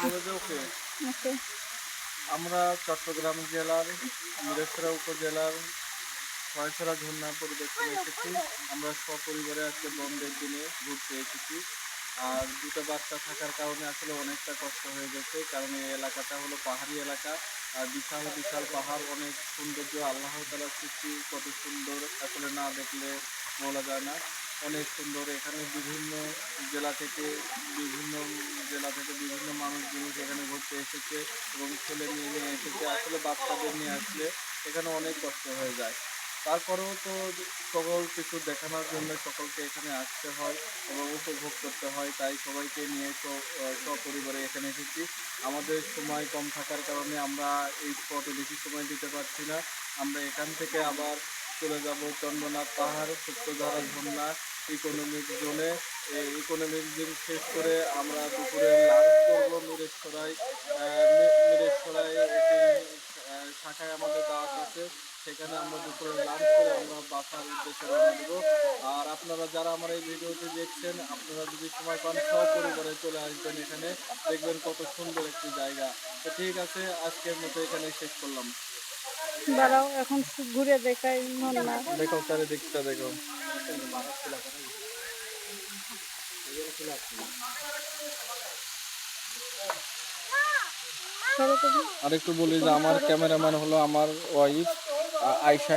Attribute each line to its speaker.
Speaker 1: বলে যে ওকে।
Speaker 2: ওকে।
Speaker 1: আমরা চট্টগ্রাম জেলার মিরসরাই উপজেলার ছয়ছড়া ঝর্ণা পরিদর্শনে এসেছি। আমরা সপরিবারে আজকে বন্ধের দিনে ঘুরতে এসেছি। আর দুটো বাচ্চা থাকার কারণে আসলে অনেকটা কষ্ট হয়ে গেছে, কারণ এই এলাকাটা হলো পাহাড়ি এলাকা। আর বিশাল বিশাল পাহাড়, অনেক সৌন্দর্য, আল্লাহ তাআলার সৃষ্টি কত সুন্দর, আসলে না দেখলে বলা যায় না। অনেক সুন্দর। এখানে বিভিন্ন জেলা থেকে বিভিন্ন জেলা থেকে বিভিন্ন মানুষজন এখানে ঘুরতে এসেছে এবং ছেলে মেয়ে নিয়ে এসেছে। আসলে বাচ্চাদের নিয়ে আসলে এখানে অনেক কষ্ট হয়ে যায়। তারপরেও তো সকল কিছু দেখানোর জন্য সকলকে এখানে আসতে হয় এবং উপভোগ করতে হয়। তাই সবাইকে নিয়ে সপরিবারে এখানে এসেছি। আমাদের সময় কম থাকার কারণে আমরা এই স্পটে বেশি সময় দিতে পারছি না। আমরা এখান থেকে আবার চলে যাব চন্দ্রনাথ পাহাড়, সুপ্তধারা ঝর্ণা, ইকোনমিক জোনে। এই ইকোনমিক জোন শেষ করে আমরা দুপুরে লাঞ্চ করব মিরেশ্বরায়। মিরেশ্বরায় একটি শাখায় আমাদের দাওয়াত আছে। সেখানে আমরা দুপুরে লাঞ্চ করে আমরা বাসার উদ্দেশ্যে রওনা দেব। আর আপনারা যারা আমার এই ভিডিওটি দেখছেন, আপনারা যদি সময় পান সপরিবারে চলে আসবেন এখানে। দেখবেন কত সুন্দর একটি জায়গা। তো ঠিক আছে, আজকের মতো এখানেই শেষ করলাম।
Speaker 2: দাঁড়াও এখন ঘুরে দেখাই না।
Speaker 1: দেখো চারিদিকটা দেখো।
Speaker 2: সরো তুমি।
Speaker 1: আরেকটু বলি যে
Speaker 2: তুমি
Speaker 1: আমার
Speaker 2: সরো।
Speaker 1: ক্যামেরাম্যান হলো আমার ওয়াইফ আয়শা।